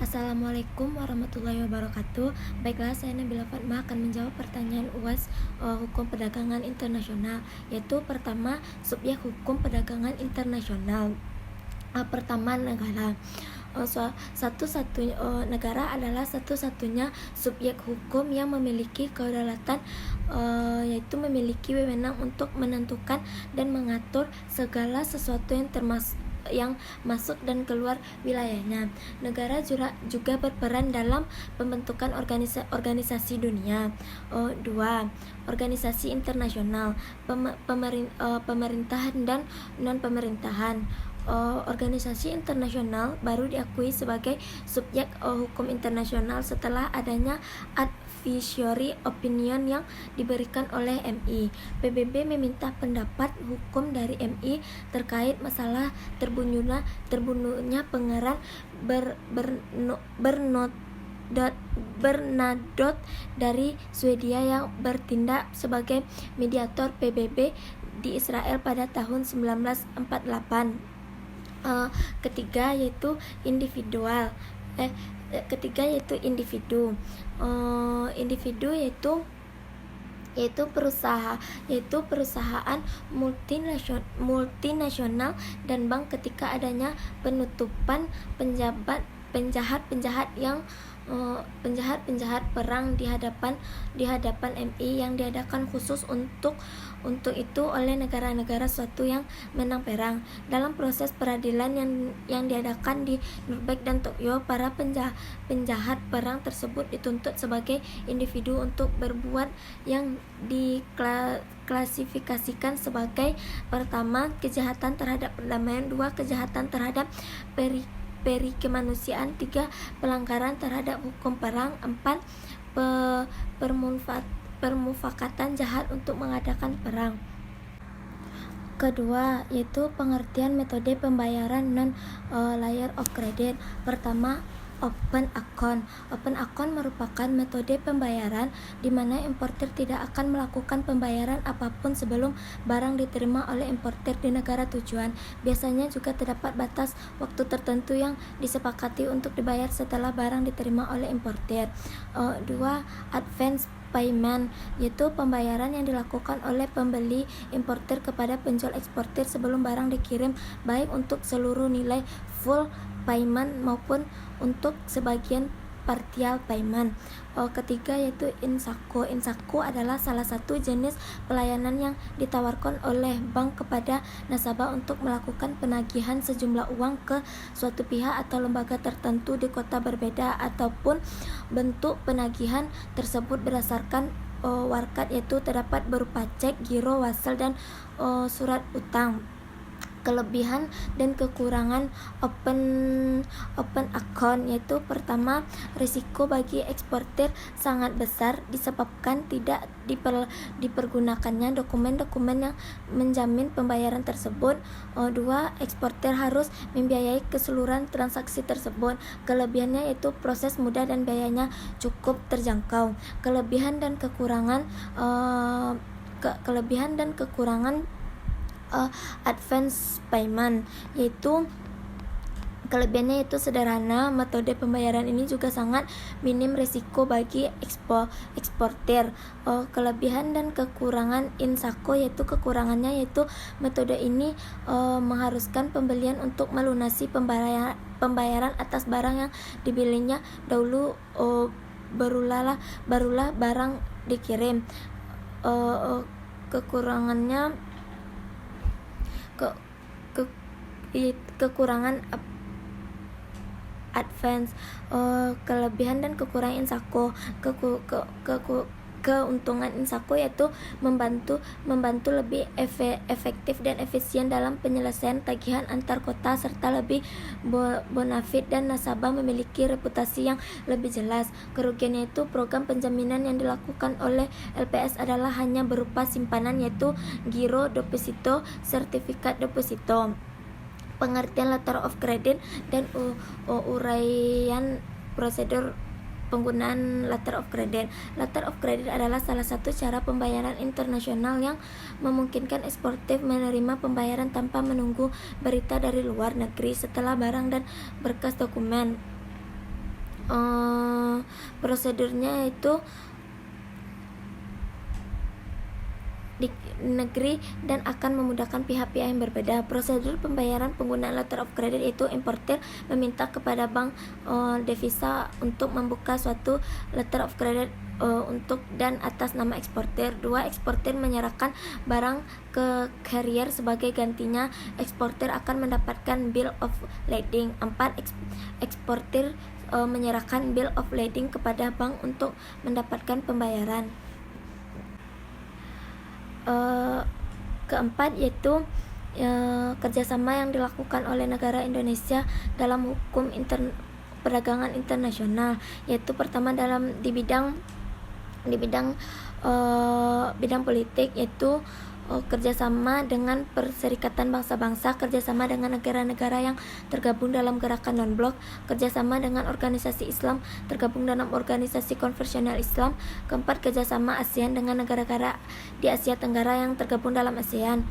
Assalamualaikum warahmatullahi wabarakatuh. Baiklah, saya Nabila Fatma akan menjawab pertanyaan UAS hukum perdagangan internasional, yaitu pertama, subjek hukum perdagangan internasional. Pertama, negara. Negara adalah satu-satunya subjek hukum yang memiliki kedaulatan, yaitu memiliki wewenang untuk menentukan dan mengatur segala sesuatu yang masuk dan keluar wilayahnya. Negara juga berperan dalam pembentukan organisasi dunia. Dua, organisasi internasional, pemerintahan dan non-pemerintahan. Organisasi internasional baru diakui sebagai subjek hukum internasional setelah adanya advisory opinion yang diberikan oleh MI. PBB meminta pendapat hukum dari MI terkait masalah terbunuhnya Pangeran Bernadotte dari Swedia yang bertindak sebagai mediator PBB di Israel pada tahun 1948. Ketiga yaitu individu. Individu yaitu perusahaan multinasional dan bank ketika adanya penutupan penjahat perang di hadapan MI yang diadakan khusus untuk itu oleh negara-negara suatu yang menang perang. Dalam proses peradilan yang diadakan di Nuremberg dan Tokyo, para penjahat perang tersebut dituntut sebagai individu untuk berbuat yang diklasifikasikan sebagai: pertama, kejahatan terhadap perdamaian; dua, kejahatan terhadap kemanusiaan; tiga, pelanggaran terhadap hukum perang; empat, permufakatan jahat untuk mengadakan perang. Kedua, yaitu pengertian metode pembayaran non-layer of credit. Pertama, open account. Open account merupakan metode pembayaran di mana importer tidak akan melakukan pembayaran apapun sebelum barang diterima oleh importer di negara tujuan. Biasanya juga terdapat batas waktu tertentu yang disepakati untuk dibayar setelah barang diterima oleh importer. Dua, advance payment, yaitu pembayaran yang dilakukan oleh pembeli importer kepada penjual eksportir sebelum barang dikirim, baik untuk seluruh nilai full payment maupun untuk sebagian partial payment. Ketiga yaitu insako. Insako adalah salah satu jenis pelayanan yang ditawarkan oleh bank kepada nasabah untuk melakukan penagihan sejumlah uang ke suatu pihak atau lembaga tertentu di kota berbeda, ataupun bentuk penagihan tersebut berdasarkan warkat, yaitu terdapat berupa cek, giro, wasel, dan surat utang. Kelebihan dan kekurangan open account, yaitu pertama, risiko bagi eksportir sangat besar disebabkan tidak dipergunakannya dokumen-dokumen yang menjamin pembayaran tersebut. Dua, eksportir harus membiayai keseluruhan transaksi tersebut. Kelebihannya yaitu proses mudah dan biayanya cukup terjangkau. Kelebihan dan kekurangan advance payment, yaitu kelebihannya itu sederhana. Metode pembayaran ini juga sangat minim risiko bagi eksportir. Kelebihan dan kekurangan insako, yaitu kekurangannya yaitu metode ini mengharuskan pembelian untuk melunasi pembayaran atas barang yang dibelinya dahulu, barulah barang dikirim. Kekurangan advance. Kelebihan dan kekurangan insako. Keuntungan insako yaitu membantu lebih efektif dan efisien dalam penyelesaian tagihan antar kota, serta lebih bonafit dan nasabah memiliki reputasi yang lebih jelas. Kerugiannya itu program penjaminan yang dilakukan oleh LPS adalah hanya berupa simpanan, yaitu giro deposito, sertifikat deposito. Pengertian letter of credit dan uraian prosedur penggunaan letter of credit. Letter of credit adalah salah satu cara pembayaran internasional yang memungkinkan eksportir menerima pembayaran tanpa menunggu berita dari luar negeri setelah barang dan berkas dokumen prosedurnya yaitu di negeri dan akan memudahkan pihak-pihak yang berbeda. Prosedur pembayaran penggunaan letter of credit yaitu importer meminta kepada bank devisa untuk membuka suatu letter of credit untuk dan atas nama eksportir. 2. Eksportir menyerahkan barang ke carrier sebagai gantinya. Eksportir akan mendapatkan bill of lading. 4. Eksportir menyerahkan bill of lading kepada bank untuk mendapatkan pembayaran. Keempat yaitu kerjasama yang dilakukan oleh negara Indonesia dalam hukum perdagangan internasional, yaitu pertama di bidang politik, yaitu kerjasama dengan Perserikatan Bangsa-Bangsa, kerjasama dengan negara-negara yang tergabung dalam gerakan non-blok, kerjasama dengan organisasi Islam tergabung dalam organisasi konvensional Islam. Keempat, kerjasama ASEAN dengan negara-negara di Asia Tenggara yang tergabung dalam ASEAN.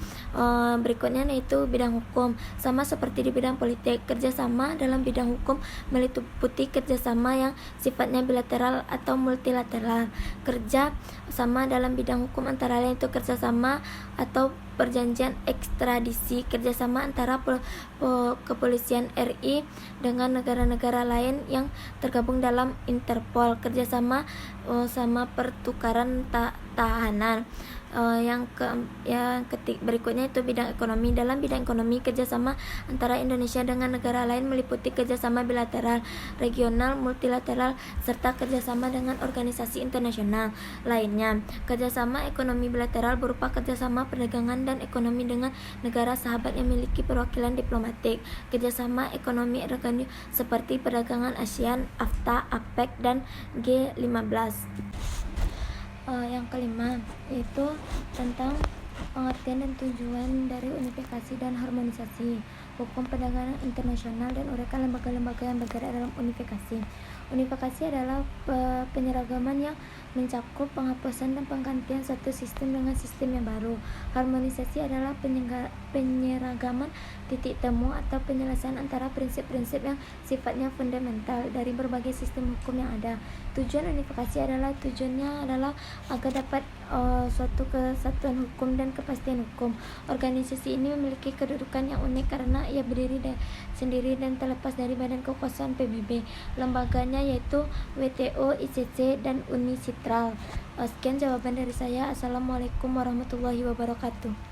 Berikutnya yaitu bidang hukum. Sama seperti di bidang politik, kerjasama dalam bidang hukum meliputi kerjasama yang sifatnya bilateral atau multilateral. Kerja sama dalam bidang hukum antara lain itu kerjasama atau perjanjian ekstradisi, kerjasama antara kepolisian RI dengan negara-negara lain yang tergabung dalam Interpol, kerjasama sama pertukaran tahanan. Berikutnya itu bidang ekonomi. Dalam bidang ekonomi, kerjasama antara Indonesia dengan negara lain meliputi kerjasama bilateral, regional, multilateral, serta kerjasama dengan organisasi internasional lainnya. Kerjasama ekonomi bilateral berupa kerjasama perdagangan dan ekonomi dengan negara sahabat yang memiliki perwakilan diplomatik. Kerjasama ekonomi regional seperti perdagangan ASEAN, AFTA, APEC, dan G15. Yang kelima yaitu tentang pengertian dan tujuan dari unifikasi dan harmonisasi, hukum perdagangan internasional, dan uraikan lembaga-lembaga yang bergerak dalam unifikasi. Unifikasi adalah penyeragaman yang mencakup penghapusan dan penggantian satu sistem dengan sistem yang baru. Harmonisasi adalah penyeragaman titik temu atau penyelesaian antara prinsip-prinsip yang sifatnya fundamental dari berbagai sistem hukum yang ada. Tujuan unifikasi tujuannya adalah agar dapat suatu kesatuan hukum dan kepastian hukum. Organisasi ini memiliki kedudukan yang unik karena ia berdiri sendiri dan terlepas dari badan kekuasaan PBB. Lembaganya yaitu WTO, ICC, dan Unisitral. Sekian jawaban dari saya. Assalamualaikum warahmatullahi wabarakatuh.